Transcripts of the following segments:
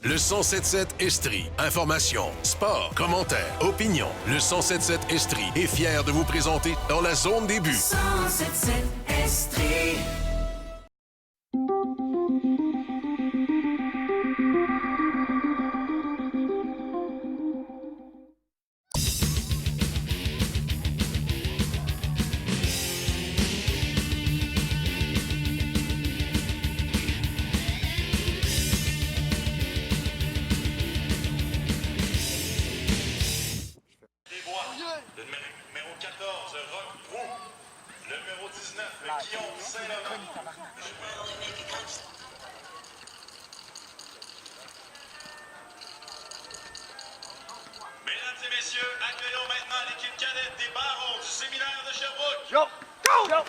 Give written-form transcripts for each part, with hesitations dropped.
Le 1077 Estrie. Information, sport, commentaires, opinion. Le 1077 Estrie est fier de vous présenter dans la zone des buts. 1077 Estrie. Mesdames et messieurs, accueillons maintenant l'équipe cadette des Barons du séminaire de Sherbrooke. Go! Go! Go!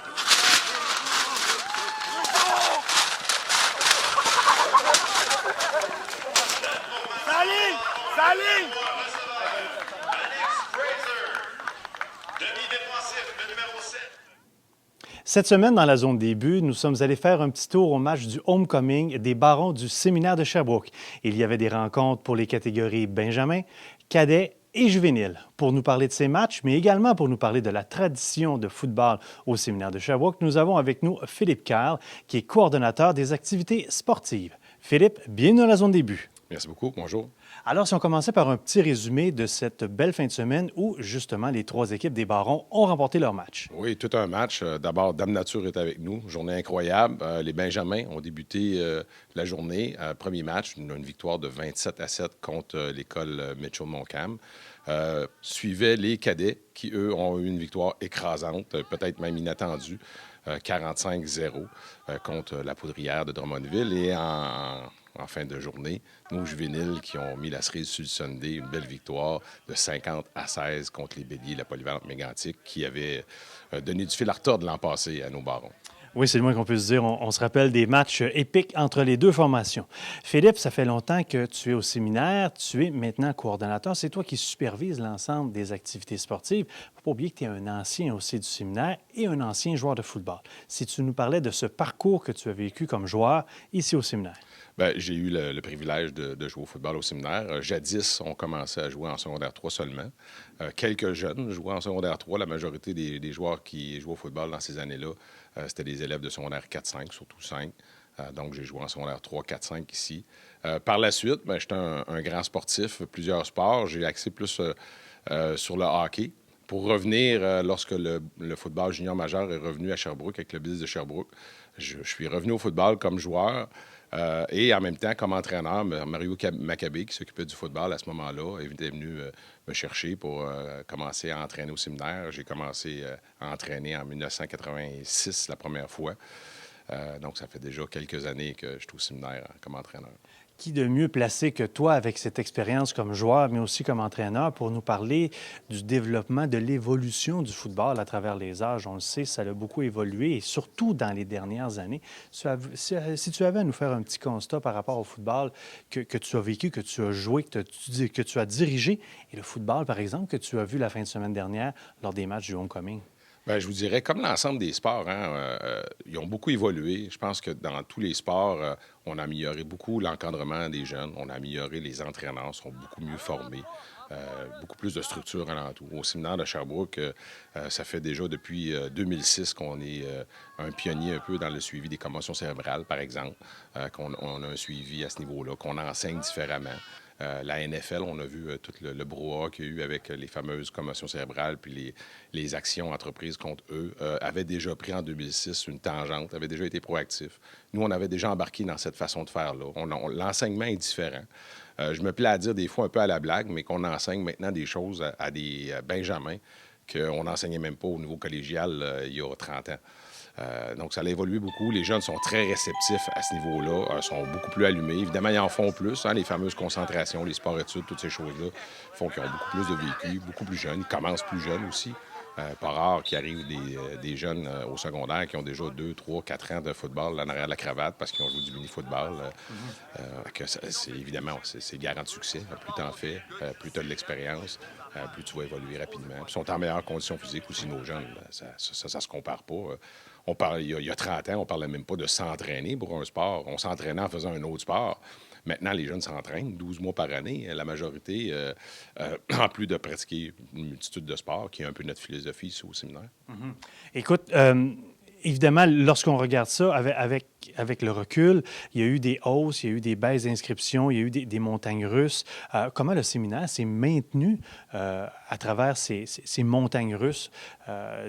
Salut! Salut! Alex Fraser, demi-défensif, le numéro 7. Cette semaine, dans la zone des buts, nous sommes allés faire un petit tour au match du Homecoming des Barons du séminaire de Sherbrooke. Il y avait des rencontres pour les catégories Benjamin, Cadet et Juvénile. Pour nous parler de ces matchs, mais également pour nous parler de la tradition de football au séminaire de Sherbrooke, nous avons avec nous Philippe Carl, qui est coordonnateur des activités sportives. Philippe, bienvenue dans la zone des buts. Merci beaucoup. Bonjour. Alors, si on commençait par un petit résumé de cette belle fin de semaine où, justement, les trois équipes des Barons ont remporté leur match. Oui, tout un match. D'abord, Dame Nature est avec nous. Journée incroyable. Les Benjamins ont débuté la journée. Premier match, une victoire de 27-7 contre l'école Mitchell-Montcalm. Suivaient les Cadets qui, eux, ont eu une victoire écrasante, peut-être même inattendue, 45-0 contre la Poudrière de Drummondville. Et en fin de journée, nos juvéniles qui ont mis la cerise sur le Sunday, une belle victoire de 50-16 contre les Béliers, la polyvalente mégantique, qui avait donné du fil à retordre l'an passé à nos Barons. Oui, c'est le moins qu'on puisse dire. On se rappelle des matchs épiques entre les deux formations. Philippe, ça fait longtemps que tu es au séminaire. Tu es maintenant coordonnateur. C'est toi qui supervises l'ensemble des activités sportives. Il ne faut pas oublier que tu es un ancien aussi du séminaire et un ancien joueur de football. Si tu nous parlais de ce parcours que tu as vécu comme joueur ici au séminaire. Bien, j'ai eu le privilège de jouer au football au séminaire. Jadis, on commençait à jouer en secondaire 3 seulement. Quelques jeunes jouaient en secondaire 3. La majorité des joueurs qui jouaient au football dans ces années-là, c'était des élèves de secondaire 4-5, surtout 5. Donc, j'ai joué en secondaire 3, 4, 5 ici. Par la suite, j'étais un grand sportif, plusieurs sports. J'ai axé plus sur le hockey. Pour revenir, lorsque le football junior majeur est revenu à Sherbrooke avec le Bills de Sherbrooke, je suis revenu au football comme joueur. Et en même temps, comme entraîneur, Mario Maccabé, qui s'occupait du football à ce moment-là, était venu me chercher pour commencer à entraîner au séminaire. J'ai commencé à entraîner en 1986 la première fois. Donc, ça fait déjà quelques années que je suis au séminaire comme entraîneur. Qui de mieux placé que toi avec cette expérience comme joueur, mais aussi comme entraîneur, pour nous parler du développement, de l'évolution du football à travers les âges? On le sait, ça a beaucoup évolué, et surtout dans les dernières années. Si tu avais à nous faire un petit constat par rapport au football que tu as vécu, que tu as joué, que tu as dirigé, et le football, par exemple, que tu as vu la fin de semaine dernière lors des matchs du Homecoming. Bien, je vous dirais, comme l'ensemble des sports, ils ont beaucoup évolué. Je pense que dans tous les sports, on a amélioré beaucoup l'encadrement des jeunes. On a amélioré les entraîneurs, sont beaucoup mieux formés. Beaucoup plus de structure alentour. Au séminaire de Sherbrooke, ça fait déjà depuis 2006 qu'on est un pionnier un peu dans le suivi des commotions cérébrales, par exemple, qu'on a un suivi à ce niveau-là, qu'on enseigne différemment. La NFL, on a vu tout le brouhaha qu'il y a eu avec les fameuses commotions cérébrales puis les actions entreprises contre eux, avait déjà pris en 2006 une tangente, avait déjà été proactif. Nous, on avait déjà embarqué dans cette façon de faire-là. L'enseignement est différent. Je me plais à dire des fois un peu à la blague, mais qu'on enseigne maintenant des choses à des benjamins qu'on n'enseignait même pas au niveau collégial il y a 30 ans. Donc, ça a évolué beaucoup. Les jeunes sont très réceptifs à ce niveau-là, sont beaucoup plus allumés. Évidemment, ils en font plus. Les fameuses concentrations, les sports-études, toutes ces choses-là font qu'ils ont beaucoup plus de vécu, beaucoup plus jeunes. Ils commencent plus jeunes aussi. Pas rare qu'il arrive des jeunes au secondaire qui ont déjà 2, 3, 4 ans de football en arrière de la cravate parce qu'ils ont joué du mini-football. Évidemment, c'est garant de succès. Plus tu en fais, plus tu as de l'expérience, plus tu vas évoluer rapidement. Puis ils sont en meilleure condition physique aussi, nos jeunes. Ça se compare pas. Il y a 30 ans, on ne parlait même pas de s'entraîner pour un sport. On s'entraînait en faisant un autre sport. Maintenant, les jeunes s'entraînent 12 mois par année, la majorité, en plus de pratiquer une multitude de sports, qui est un peu notre philosophie ici au séminaire. Écoute, évidemment, lorsqu'on regarde ça avec le recul, il y a eu des hausses, il y a eu des baisses d'inscriptions, il y a eu des montagnes russes. Comment le séminaire s'est maintenu à travers ces montagnes russes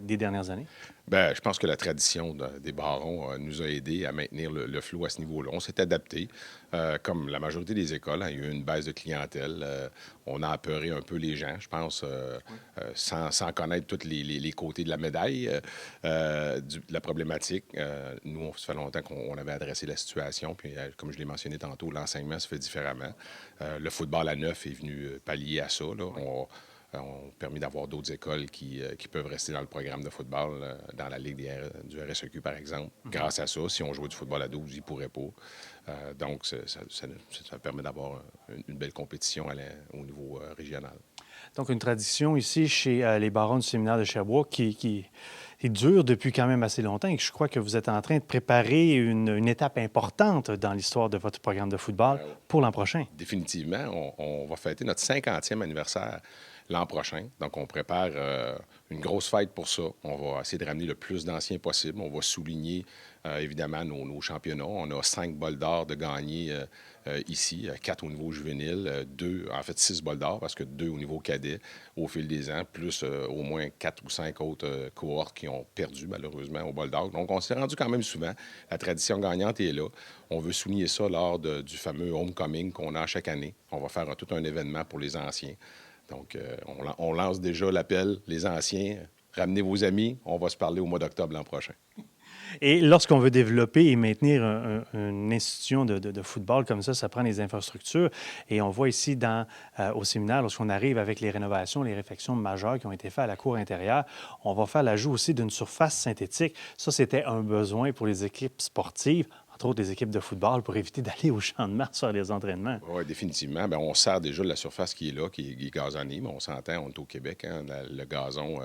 des dernières années? Bien, je pense que la tradition des barons nous a aidés à maintenir le flot à ce niveau-là. On s'est adapté, comme la majorité des écoles. Il y a eu une baisse de clientèle. On a apeuré un peu les gens, je pense, sans connaître tous les côtés de la médaille, de la problématique. Nous, ça fait longtemps qu'on avait adressé la situation. Puis, comme je l'ai mentionné tantôt, l'enseignement se fait différemment. Le football à neuf est venu pallier à ça. Là. On permis d'avoir d'autres écoles qui peuvent rester dans le programme de football, dans la Ligue du RSEQ, par exemple. Grâce à ça, si on jouait du football à 12, ils ne pourraient pas. Donc, ça permet d'avoir une belle compétition au niveau régional. Donc, une tradition ici chez les barons du séminaire de Sherbrooke qui dure depuis quand même assez longtemps et que je crois que vous êtes en train de préparer une étape importante dans l'histoire de votre programme de football pour l'an prochain. Définitivement. On va fêter notre 50e anniversaire l'an prochain. Donc, on prépare une grosse fête pour ça. On va essayer de ramener le plus d'anciens possible. On va souligner, évidemment, nos championnats. On a 5 bols d'or de gagnés ici, 4 au niveau juvénile, 6 bols d'or, parce que 2 au niveau cadet au fil des ans, plus au moins 4 ou 5 autres cohortes qui ont perdu, malheureusement, au bol d'or. Donc, on s'est rendu quand même souvent. La tradition gagnante est là. On veut souligner ça lors du fameux homecoming qu'on a chaque année. On va faire tout un événement pour les anciens. Donc, on lance déjà l'appel, les anciens, ramenez vos amis, on va se parler au mois d'octobre l'an prochain. Et lorsqu'on veut développer et maintenir une institution de football comme ça prend des infrastructures. Et on voit ici au séminaire, lorsqu'on arrive avec les rénovations, les réfections majeures qui ont été faites à la cour intérieure, on va faire l'ajout aussi d'une surface synthétique. Ça, c'était un besoin pour les équipes sportives, entre autres les équipes de football, pour éviter d'aller au champ de Mars faire les entraînements. Oui, définitivement. Bien, on sert déjà de la surface qui est là, qui est gazonnée, mais on s'entend, on est au Québec, hein, le gazon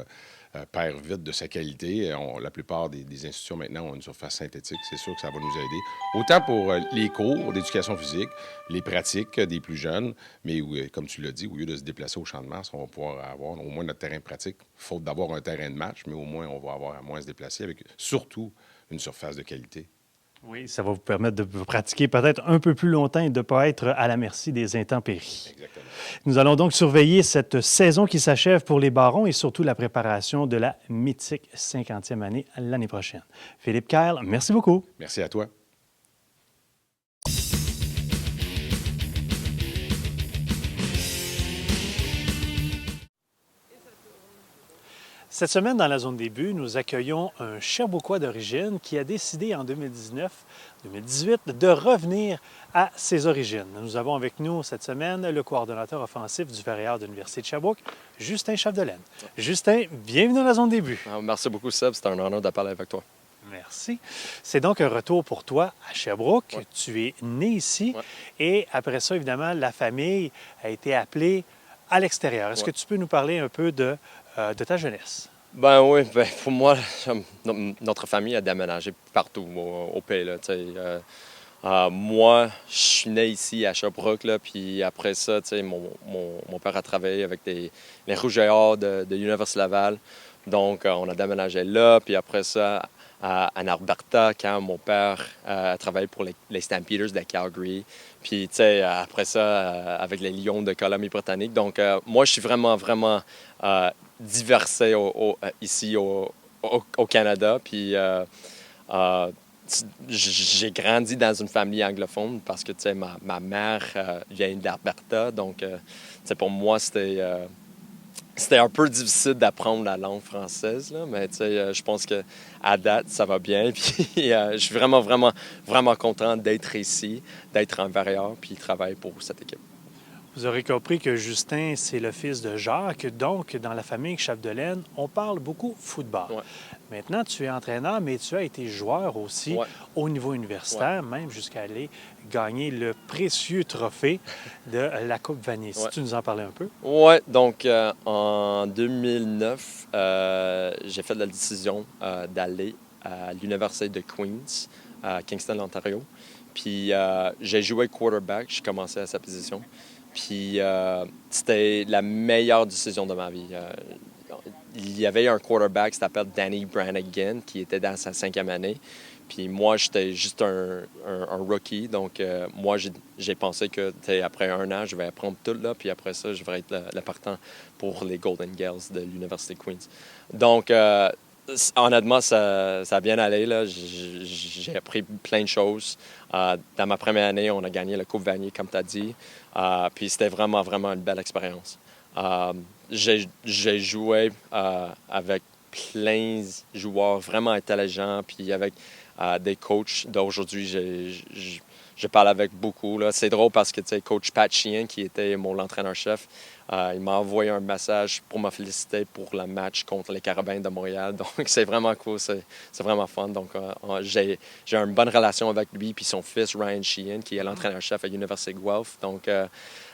perd vite de sa qualité. La plupart des institutions maintenant ont une surface synthétique. C'est sûr que ça va nous aider. Autant pour les cours d'éducation physique, les pratiques des plus jeunes, mais comme tu l'as dit, au lieu de se déplacer au champ de Mars, on va pouvoir avoir au moins notre terrain pratique, faute d'avoir un terrain de match, mais au moins on va avoir à moins se déplacer avec surtout une surface de qualité. Oui, ça va vous permettre de vous pratiquer peut-être un peu plus longtemps et de ne pas être à la merci des intempéries. Exactement. Nous allons donc surveiller cette saison qui s'achève pour les Barons et surtout la préparation de la mythique 50e année l'année prochaine. Philippe Keil, merci beaucoup. Merci à toi. Cette semaine, dans la zone début, nous accueillons un Sherbrookois d'origine qui a décidé en 2019-2018 de revenir à ses origines. Nous avons avec nous cette semaine le coordonnateur offensif du Ferréard de l'Université de Sherbrooke, Justin Chapdelaine. Justin, bienvenue dans la zone début. Merci beaucoup, Seb. C'est un honneur de parler avec toi. Merci. C'est donc un retour pour toi à Sherbrooke. Ouais. Tu es né ici et après ça, évidemment, la famille a été appelée à l'extérieur. Est-ce que tu peux nous parler un peu de ta jeunesse? Ben oui, pour moi, notre famille a déménagé partout au pays. Là, moi, je suis né ici à Sherbrooke, là, puis après ça, mon père a travaillé avec les Rouges et Or de l'Université Laval. Donc, on a déménagé là, puis après ça, en Alberta, quand mon père a travaillé pour les Stampeders de Calgary. Puis, après ça, avec les Lions de Colombie-Britannique. Donc, moi, je suis vraiment diversifié ici au Canada. Puis, j'ai grandi dans une famille anglophone parce que, ma mère vient d'Alberta. Donc, pour moi, c'était un peu difficile d'apprendre la langue française, là, mais je pense qu'à date, ça va bien. Puis je suis vraiment content d'être ici, d'être en Verrières, puis travailler pour cette équipe. Vous aurez compris que Justin, c'est le fils de Jacques. Donc, dans la famille Chapdelaine, on parle beaucoup football. Ouais. Maintenant, tu es entraîneur, mais tu as été joueur aussi au niveau universitaire, même jusqu'à aller gagner le précieux trophée de la Coupe Vanier. Si tu nous en parlais un peu. Oui, donc en 2009, j'ai fait la décision d'aller à l'Université de Queen's, à Kingston, Ontario. Puis j'ai joué quarterback, j'ai commencé à sa position. Puis c'était la meilleure décision de ma vie. Il y avait un quarterback qui s'appelle Danny Brannigan qui était dans sa 5e année. Puis moi, j'étais juste un rookie. Donc moi, j'ai pensé que après 1 an, je vais apprendre tout là. Puis après ça, je vais être le partant pour les Golden Girls de l'Université de Queens. Donc honnêtement, ça a bien allé. Là. J'ai appris plein de choses. Dans ma première année, on a gagné la Coupe Vanier, comme tu as dit. Puis c'était vraiment, vraiment une belle expérience. J'ai joué avec plein de joueurs vraiment intelligents, puis avec des coachs d'aujourd'hui. Je parle avec beaucoup. Là. C'est drôle parce que coach Pat Sheehan, qui était mon entraîneur-chef, il m'a envoyé un message pour me féliciter pour le match contre les Carabins de Montréal. Donc, c'est vraiment cool, c'est vraiment fun. Donc, j'ai une bonne relation avec lui puis son fils, Ryan Sheehan, qui est l'entraîneur-chef à l'Université de Guelph. Donc,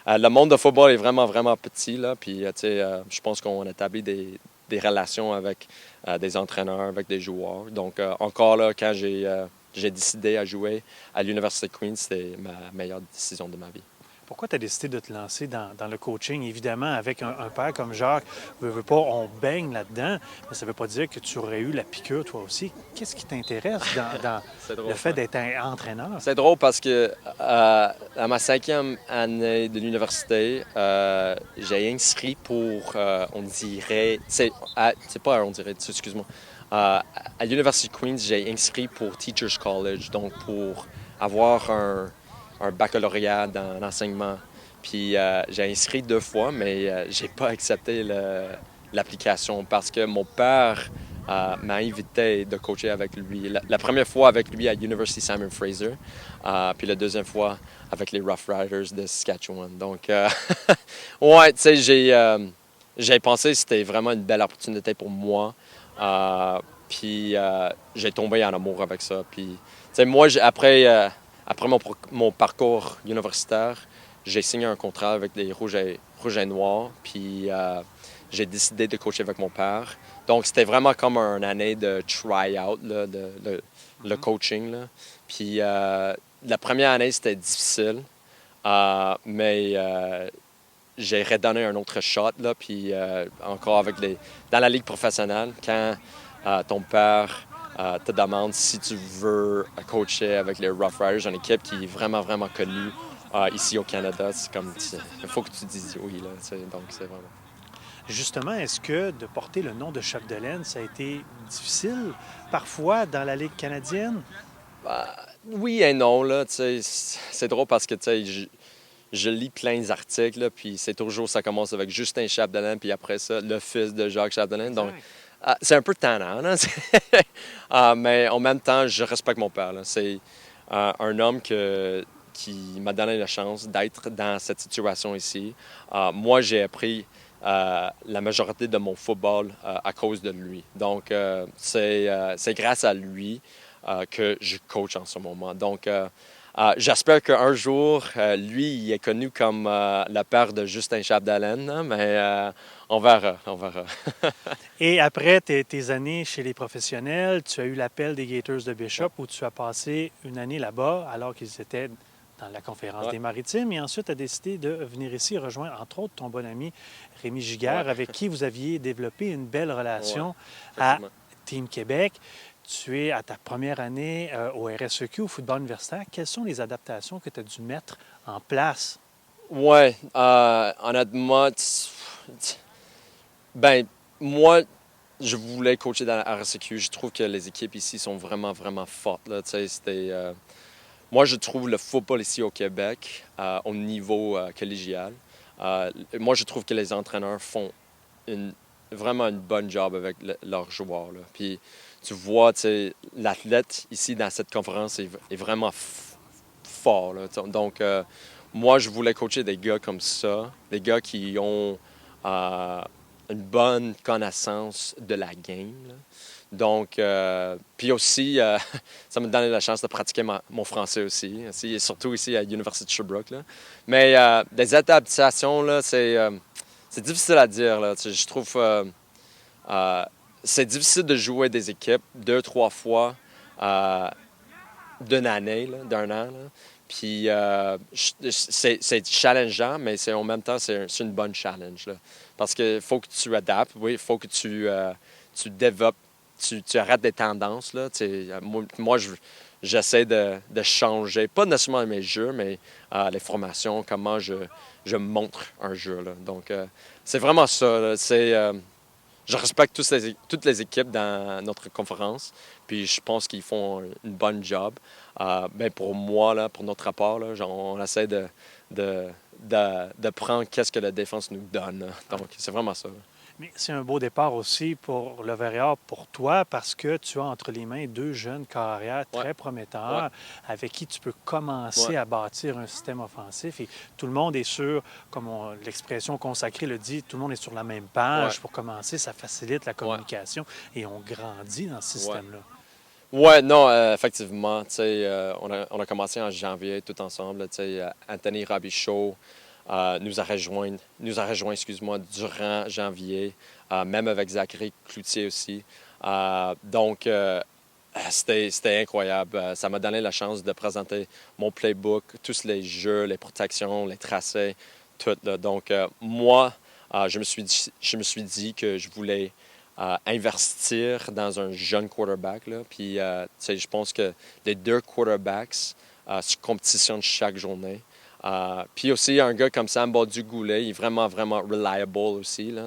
le monde de football est vraiment, vraiment petit. Là. Puis, je pense qu'on établit des relations avec des entraîneurs, avec des joueurs. Donc, encore là, quand j'ai décidé à jouer à l'Université de Queens, c'était ma meilleure décision de ma vie. Pourquoi tu as décidé de te lancer dans le coaching? Évidemment, avec un père comme Jacques, veut pas, on baigne là-dedans, mais ça ne veut pas dire que tu aurais eu la piqûre toi aussi. Qu'est-ce qui t'intéresse dans drôle, le fait d'être un entraîneur? C'est drôle parce que à ma 5e année de l'université, j'ai inscrit pour, on dirait, c'est pas on dirait, excuse-moi, à l'Université de Queens, j'ai inscrit pour Teachers College, donc pour avoir un baccalauréat dans l'enseignement. Puis j'ai inscrit 2 fois, mais j'ai pas accepté l'application parce que mon père m'a invité de coacher avec lui. La première fois avec lui à l'Université Simon Fraser, puis la deuxième fois avec les Rough Riders de Saskatchewan. Donc, ouais, tu sais, j'ai pensé que c'était vraiment une belle opportunité pour moi. Puis j'ai tombé en amour avec ça. Puis, tu sais, moi, après mon parcours universitaire, j'ai signé un contrat avec les Rouges et Noirs, puis j'ai décidé de coacher avec mon père. Donc, c'était vraiment comme une année de try-out, là, le coaching. Là. Puis la première année, c'était difficile, mais j'ai redonné un autre shot, là, puis encore dans la ligue professionnelle, quand ton père te demande si tu veux coacher avec les Rough Riders, une équipe qui est vraiment, vraiment connue ici au Canada. C'est comme, il faut que tu dises oui, là, donc c'est vraiment... Justement, est-ce que de porter le nom de Chapdelaine, ça a été difficile parfois dans la Ligue canadienne? Oui et non, là, c'est drôle parce que je lis plein d'articles, là, puis c'est toujours, ça commence avec Justin Chapdelaine, puis après ça, le fils de Jacques Chapdelaine. Donc, c'est un peu tannant, là? Mais en même temps, je respecte mon père. Là. C'est un homme qui m'a donné la chance d'être dans cette situation ici. Moi, j'ai appris la majorité de mon football à cause de lui. Donc, c'est grâce à lui que je coach en ce moment. Donc, j'espère qu'un jour, lui, il est connu comme le père de Justin Chapdelaine, hein, mais on verra. Et après tes années chez les professionnels, tu as eu l'appel des Gators de Bishop où tu as passé une année là-bas alors qu'ils étaient dans la conférence des Maritimes. Et ensuite, tu as décidé de venir ici rejoindre, entre autres, ton bon ami Rémi Giguère, avec qui vous aviez développé une belle relation à Team Québec. Tu es à ta première année au RSEQ, au football universitaire. Quelles sont les adaptations que tu as dû mettre en place? Oui, honnêtement, moi, je voulais coacher dans la RSEQ. Je trouve que les équipes ici sont vraiment, vraiment fortes. Là. Moi, je trouve le football ici au Québec, au niveau collégial, moi, je trouve que les entraîneurs font vraiment une bonne job avec leurs joueurs. Là. Puis, tu vois, l'athlète ici dans cette conférence est vraiment fort. Là. Donc, moi, je voulais coacher des gars comme ça, des gars qui ont une bonne connaissance de la game. Là. Donc, puis aussi, ça me donnait la chance de pratiquer mon français aussi, surtout ici à l'Université de Sherbrooke. Là. Mais des adaptations, là, c'est difficile à dire. Là. Je trouve c'est difficile de jouer des équipes 2-3 fois d'une année, là, d'un an. Là. Puis c'est challengeant, mais en même temps, c'est une bonne challenge. Là. Parce qu'il faut que tu adaptes, oui, il faut que tu développes, tu arrêtes des tendances. Là. Moi, j'essaie de changer, pas nécessairement mes jeux, mais les formations, comment je montre un jeu. Là. Donc, c'est vraiment ça. Là. Je respecte toutes les équipes dans notre conférence, puis je pense qu'ils font une bonne job. Ben pour moi, là, pour notre rapport, là, on essaie de prendre qu'est-ce que la défense nous donne. Là. Donc, c'est vraiment ça. Là. Mais c'est un beau départ aussi pour le Variard, pour toi, parce que tu as entre les mains deux jeunes carrières très prometteurs avec qui tu peux commencer à bâtir un système offensif. Et tout le monde est sur, comme l'expression consacrée le dit, tout le monde est sur la même page pour commencer. Ça facilite la communication et on grandit dans ce système-là. Oui, non, effectivement. On a commencé en janvier tout ensemble. Anthony Robichaud nous a rejoint durant janvier, même avec Zachary Cloutier aussi. Donc, c'était incroyable. Ça m'a donné la chance de présenter mon playbook, tous les jeux, les protections, les tracés, tout. Là. Donc, moi, je me suis dit que je voulais investir dans un jeune quarterback. Là. Puis, je pense que les deux quarterbacks se compétitionnent chaque journée. Puis aussi, un gars comme Sam Badu-Goulet, il est vraiment, vraiment reliable aussi. Là.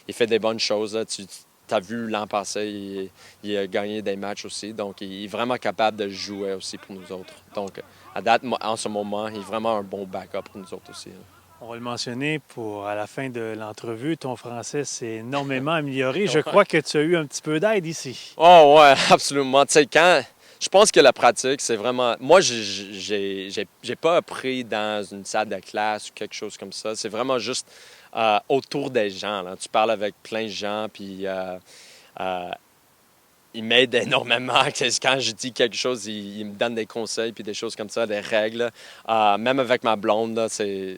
Il fait des bonnes choses. Là. Tu as vu l'an passé, il a gagné des matchs aussi. Donc, il est vraiment capable de jouer aussi pour nous autres. Donc, à date, en ce moment, il est vraiment un bon backup pour nous autres aussi. Là. On va le mentionner à la fin de l'entrevue. Ton français s'est énormément amélioré. Je crois que tu as eu un petit peu d'aide ici. Oh, ouais, absolument. Tu sais, je pense que la pratique, c'est vraiment... Moi, j'ai pas appris dans une salle de classe ou quelque chose comme ça. C'est vraiment juste autour des gens. Là. Tu parles avec plein de gens, puis ils m'aident énormément. Quand je dis quelque chose, ils me donnent des conseils, puis des choses comme ça, des règles. Même avec ma blonde, là, c'est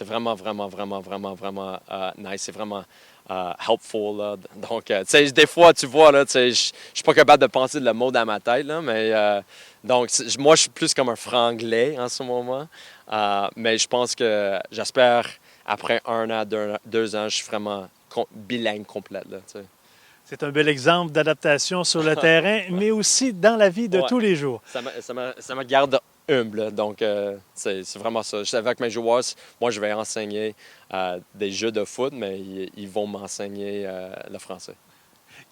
vraiment, vraiment, vraiment, vraiment, vraiment nice. C'est vraiment... helpful. Là. Donc, des fois, tu vois, je suis pas capable de penser le mot dans ma tête, là, mais donc, moi, je suis plus comme un franglais en ce moment. Mais je pense que, j'espère, après 1 an, 2 ans, je suis vraiment bilingue complète. Là, t'sais. C'est un bel exemple d'adaptation sur le terrain, mais aussi dans la vie de tous les jours. Ça me garde humble. Donc, c'est vraiment ça. Avec mes joueurs, moi, je vais enseigner des jeux de foot, mais ils vont m'enseigner le français.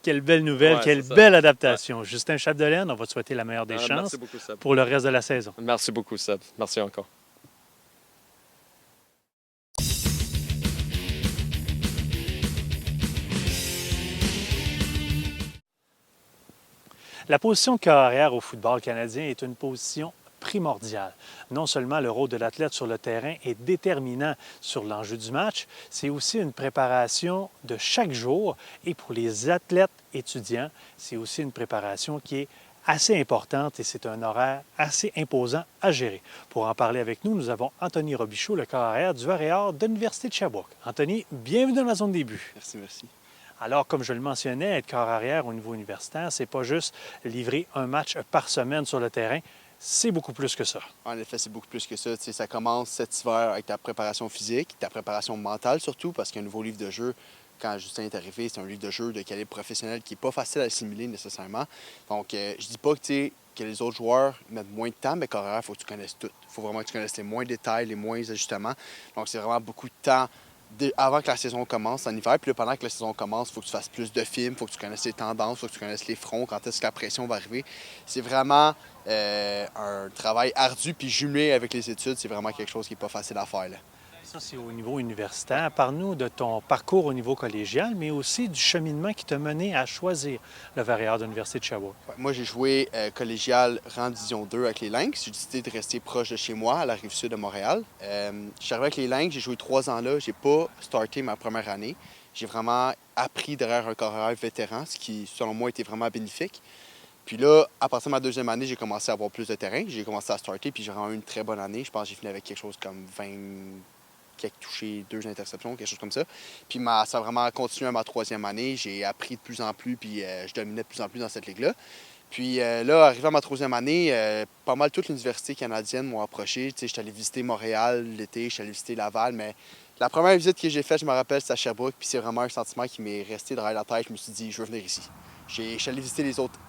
Quelle belle nouvelle, quelle belle adaptation. Justin Chapdelaine, on va te souhaiter la meilleure des chances beaucoup, pour le reste de la saison. Merci beaucoup, Seb. Merci encore. La position de carrière au football canadien est une position primordiale. Non seulement le rôle de l'athlète sur le terrain est déterminant sur l'enjeu du match, c'est aussi une préparation de chaque jour. Et pour les athlètes étudiants, c'est aussi une préparation qui est assez importante et c'est un horaire assez imposant à gérer. Pour en parler avec nous, nous avons Anthony Robichaud, le corps arrière du Variard de l'Université de Sherbrooke. Anthony, bienvenue dans la zone des buts. Merci. Alors, comme je le mentionnais, être corps arrière au niveau universitaire, c'est pas juste livrer un match par semaine sur le terrain, c'est beaucoup plus que ça. En effet, c'est beaucoup plus que ça. Tu sais, ça commence cet hiver avec ta préparation physique, ta préparation mentale surtout, parce qu'un nouveau livre de jeu, quand Justin est arrivé, c'est un livre de jeu de calibre professionnel qui n'est pas facile à assimiler nécessairement. Donc, je dis pas que les autres joueurs mettent moins de temps, mais corps arrière, il faut que tu connaisses tout. Il faut vraiment que tu connaisses les moins de détails, les moins ajustements. Donc, c'est vraiment beaucoup de temps avant que la saison commence en hiver. Puis là, pendant que la saison commence, il faut que tu fasses plus de films, il faut que tu connaisses les tendances, il faut que tu connaisses les fronts, quand est-ce que la pression va arriver. C'est vraiment un travail ardu, puis jumelé avec les études, c'est vraiment quelque chose qui n'est pas facile à faire. Là. Ça, c'est au niveau universitaire. Parle-nous de ton parcours au niveau collégial, mais aussi du cheminement qui t'a mené à choisir le Variard de l'Université de Sherbrooke. Moi, j'ai joué collégial rang division 2 avec les Lynx. J'ai décidé de rester proche de chez moi, à la Rive-Sud de Montréal. Je suis arrivé avec les Lynx, j'ai joué 3 ans là. J'ai pas starté ma première année. J'ai vraiment appris derrière un carrière vétéran, ce qui, selon moi, était vraiment bénéfique. Puis là, à partir de ma deuxième année, j'ai commencé à avoir plus de terrain. J'ai commencé à starter, puis j'ai vraiment eu une très bonne année. Je pense que j'ai fini avec quelque chose comme 20... quelques touchés, 2 interceptions, quelque chose comme ça. Puis ça a vraiment continué à ma 3e année. J'ai appris de plus en plus, puis je dominais de plus en plus dans cette ligue-là. Puis là, arrivé à ma 3e année, pas mal toute l'université canadienne m'ont approché. J'étais allé visiter Montréal l'été, j'étais allé visiter Laval, mais la première visite que j'ai faite, je me rappelle, c'était à Sherbrooke, puis c'est vraiment un sentiment qui m'est resté derrière la tête. Je me suis dit, je veux venir ici. Je suis allé visiter les autres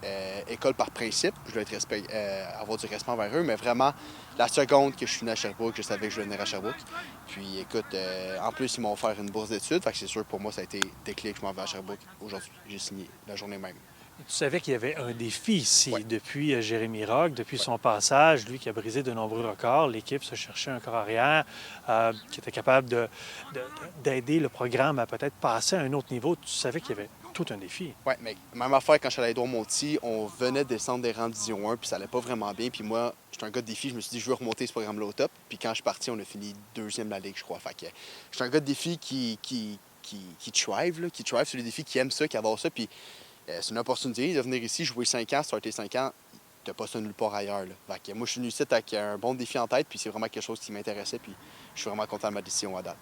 écoles par principe, je voulais avoir du respect envers eux, mais vraiment, la seconde que je suis venu à Sherbrooke, je savais que je voulais venir à Sherbrooke. Puis écoute, en plus, ils m'ont offert une bourse d'études, fait que c'est sûr pour moi, ça a été déclic, je m'en vais à Sherbrooke. Aujourd'hui, j'ai signé la journée même. Tu savais qu'il y avait un défi ici Ouais. depuis Jérémy Rock, depuis son passage, lui qui a brisé de nombreux records. L'équipe se cherchait un corps arrière qui était capable d'aider le programme à peut-être passer à un autre niveau. Tu savais qu'il y avait tout un défi. Oui, mais même affaire quand je suis allé à Édouard-Montille, on venait de descendre des rangs de Division 1, puis ça allait pas vraiment bien. Puis moi, j'étais un gars de défi, je me suis dit, je veux remonter ce programme-là au top. Puis quand je suis parti, on a fini 2e de la Ligue, je crois. Fait que j'étais un gars de défi qui thrive, qui thrive sur les défis, qui aime ça, qui adore ça. Puis c'est une opportunité de venir ici, jouer 5 ans, starter 5 ans. T'as pas ça nulle part ailleurs. Là. Fait que moi, je suis venu ici avec un bon défi en tête, puis c'est vraiment quelque chose qui m'intéressait. Puis je suis vraiment content de ma décision à date.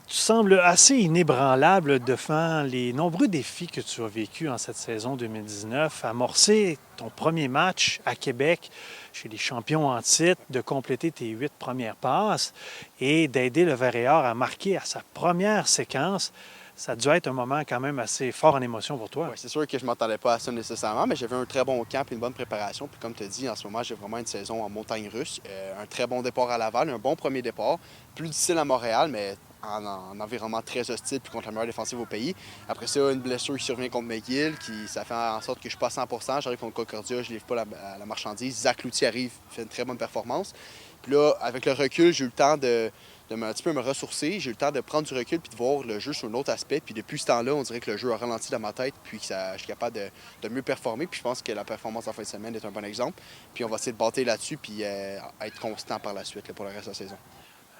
Tu sembles assez inébranlable devant les nombreux défis que tu as vécus en cette saison 2019. Amorcer ton premier match à Québec chez les champions en titre, de compléter tes 8 premières passes et d'aider le Vert-et-Or à marquer à sa première séquence. Ça a dû être un moment quand même assez fort en émotion pour toi. Ouais, c'est sûr que je ne m'attendais pas à ça nécessairement, mais j'avais un très bon camp et une bonne préparation. Puis comme tu as dit, en ce moment, j'ai vraiment une saison en montagne russe. Un très bon départ à Laval, un bon premier départ. Plus difficile à Montréal, mais en environnement très hostile puis contre la meilleure défensive au pays. Après ça, une blessure qui survient contre McGill, ça fait en sorte que je ne suis pas à 100 %. J'arrive contre Concordia, je ne livre pas la marchandise. Zach Loutier arrive, fait une très bonne performance. Puis là, avec le recul, j'ai eu le temps de un petit peu me ressourcer. J'ai eu le temps de prendre du recul puis de voir le jeu sur un autre aspect. Puis depuis ce temps-là, on dirait que le jeu a ralenti dans ma tête puis que je suis capable de mieux performer. Puis je pense que la performance en fin de semaine est un bon exemple. Puis on va essayer de bâtir là-dessus puis être constant par la suite là, pour le reste de la saison.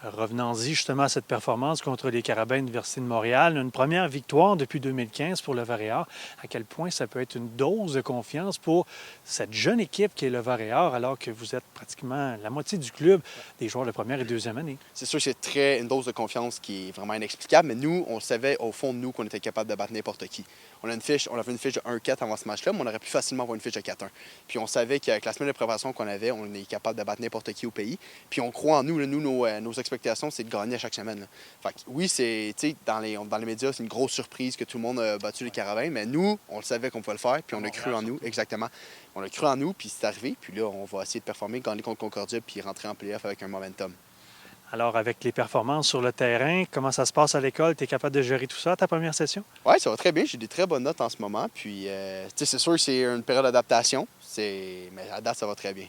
Revenons-y justement à cette performance contre les Carabins de l'Université de Montréal. Une première victoire depuis 2015 pour le Vert-et-Or. À quel point ça peut être une dose de confiance pour cette jeune équipe qui est le Vert-et-Or, alors que vous êtes pratiquement la moitié du club des joueurs de première et deuxième année. C'est sûr que c'est une dose de confiance qui est vraiment inexplicable, mais nous, on savait au fond de nous qu'on était capable de battre n'importe qui. On avait une fiche de 1-4 avant ce match-là, mais on aurait pu facilement avoir une fiche de 4-1. Puis on savait qu'avec la semaine de préparation qu'on avait, on est capable de battre n'importe qui au pays. Puis on croit en nous. Là, nos expectations, c'est de gagner à chaque semaine. Là. Fait que, oui, dans les médias, c'est une grosse surprise que tout le monde a battu les Carabins, mais nous, on le savait qu'on pouvait le faire, puis on a cru en nous, exactement. On a cru en nous, puis c'est arrivé. Puis là, on va essayer de performer, gagner contre Concordia, puis rentrer en play-off avec un momentum. Alors, avec les performances sur le terrain, comment ça se passe à l'école? Tu es capable de gérer tout ça, ta première session? Oui, ça va très bien. J'ai des très bonnes notes en ce moment. Puis, c'est sûr que c'est une période d'adaptation, mais à date, ça va très bien.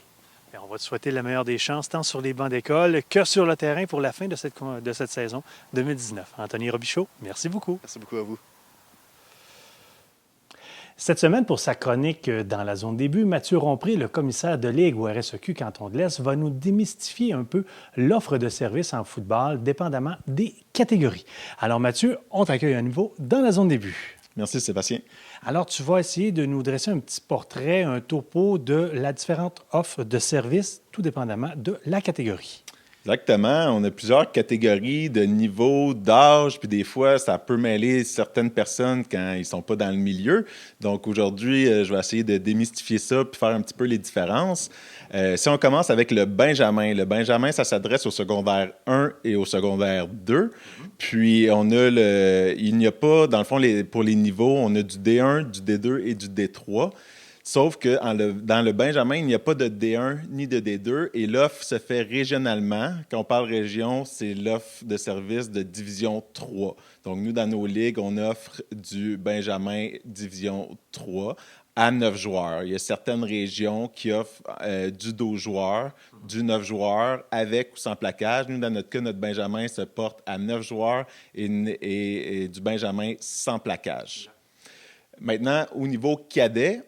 Bien, on va te souhaiter la meilleure des chances, tant sur les bancs d'école que sur le terrain pour la fin de cette saison 2019. Anthony Robichaud, merci beaucoup. Merci beaucoup à vous. Cette semaine, pour sa chronique dans la zone début, Mathieu Rompré, le commissaire de Ligue au RSEQ Canton de l'Est, va nous démystifier un peu l'offre de services en football, dépendamment des catégories. Alors Mathieu, on t'accueille à nouveau dans la zone début. Merci Sébastien. Alors, tu vas essayer de nous dresser un petit portrait, un topo de la différente offre de services, tout dépendamment de la catégorie. Exactement. On a plusieurs catégories de niveau, d'âge, puis des fois, ça peut mêler certaines personnes quand ils ne sont pas dans le milieu. Donc aujourd'hui, je vais essayer de démystifier ça puis faire un petit peu les différences. Si on commence avec le Benjamin. Le Benjamin, ça s'adresse au secondaire 1 et au secondaire 2. Puis il n'y a pas, dans le fond, pour les niveaux, on a du D1, du D2 et du D3. Sauf que dans le Benjamin, il n'y a pas de D1 ni de D2 et l'offre se fait régionalement. Quand on parle région, c'est l'offre de service de Division 3. Donc, nous, dans nos ligues, on offre du Benjamin Division 3 à 9 joueurs. Il y a certaines régions qui offrent du 12 joueurs, du 9 joueurs, avec ou sans plaquage. Nous, dans notre cas, notre Benjamin se porte à 9 joueurs et du Benjamin sans plaquage. Maintenant, au niveau cadet,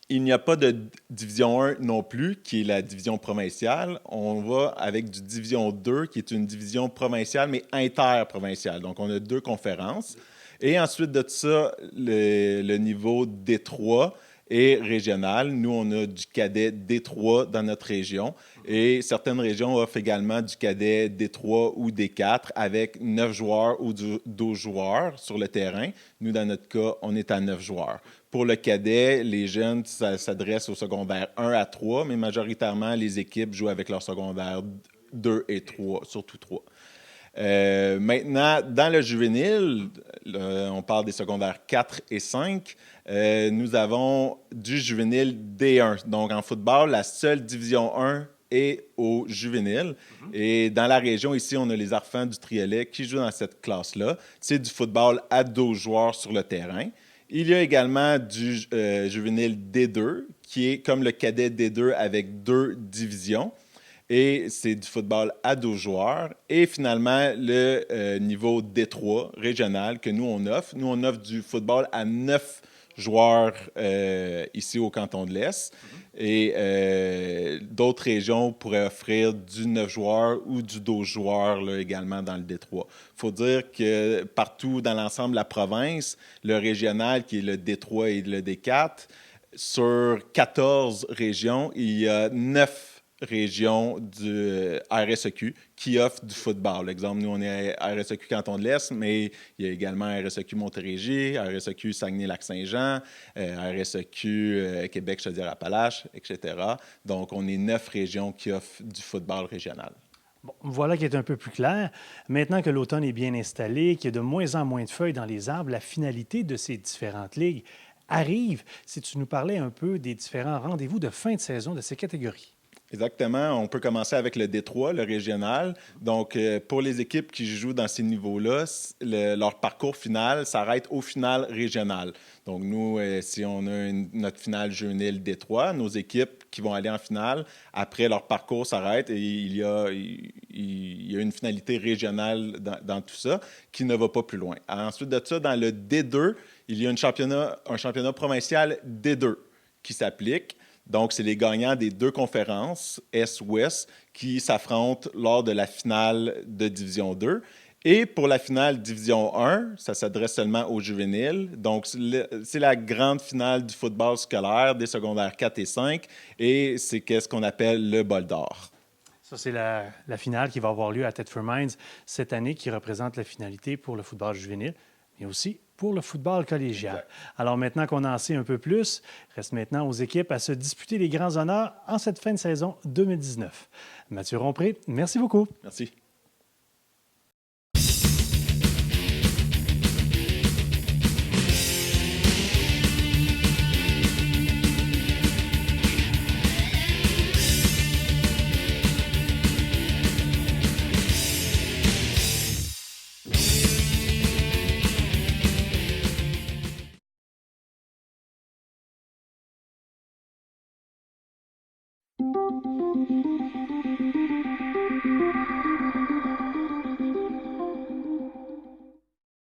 il n'y a pas de Division 1 non plus, qui est la division provinciale. On va avec du Division 2, qui est une division provinciale, mais interprovinciale. Donc, on a 2 conférences. Et ensuite de ça, le niveau D3 et régional. Nous, on a du cadet D3 dans notre région et certaines régions offrent également du cadet D3 ou D4 avec 9 joueurs ou 12 joueurs sur le terrain. Nous, dans notre cas, on est à 9 joueurs. Pour le cadet, les jeunes s'adressent au secondaire 1 à 3, mais majoritairement, les équipes jouent avec leur secondaire 2 et 3, surtout 3. Maintenant, dans le juvénile, on parle des secondaires 4 et 5, nous avons du juvénile D1. Donc, en football, la seule division 1 est au juvénile. Et dans la région, ici, on a les Arfans du Triolet qui jouent dans cette classe-là. C'est du football à 12 joueurs sur le terrain. Il y a également du juvénile D2, qui est comme le cadet D2 avec 2 divisions. Et c'est du football à 12 joueurs. Et finalement, le niveau D3 régional que nous, on offre. Nous, on offre du football à 9 joueurs ici au canton de l'Est. Et d'autres régions pourraient offrir du 9 joueurs ou du 12 joueurs là, également dans le D3. Il faut dire que partout dans l'ensemble de la province, le régional, qui est le D3 et le D4, sur 14 régions, il y a 9 régions du RSEQ qui offrent du football. Exemple, nous, on est à RSEQ Canton de l'Est, mais il y a également RSEQ Montérégie, RSEQ Saguenay-Lac-Saint-Jean, RSEQ Québec, Chaudière-Appalaches, etc. Donc, on est 9 régions qui offrent du football régional. Bon, voilà qui est un peu plus clair. Maintenant que l'automne est bien installé, qu'il y a de moins en moins de feuilles dans les arbres, la finalité de ces différentes ligues arrive. Si tu nous parlais un peu des différents rendez-vous de fin de saison de ces catégories. Exactement. On peut commencer avec le D3, le régional. Donc, pour les équipes qui jouent dans ces niveaux-là, leur parcours final s'arrête au final régional. Donc, nous, si on a notre finale juvénile D3, nos équipes qui vont aller en finale, après leur parcours s'arrête et il y a une finalité régionale dans tout ça qui ne va pas plus loin. Ensuite de ça, dans le D2, il y a un championnat provincial D2 qui s'applique. Donc, c'est les gagnants des 2 conférences, Est-Ouest, qui s'affrontent lors de la finale de Division 2. Et pour la finale Division 1, ça s'adresse seulement aux juvéniles. Donc, c'est la grande finale du football scolaire des secondaires 4 et 5. Et c'est ce qu'on appelle le bol d'or. Ça, c'est la finale qui va avoir lieu à Thetford Mines cette année, qui représente la finalité pour le football juvénile, mais aussi pour le football collégial. Exact. Alors maintenant qu'on en sait un peu plus, reste maintenant aux équipes à se disputer les grands honneurs en cette fin de saison 2019. Mathieu Rompré, merci beaucoup. Merci.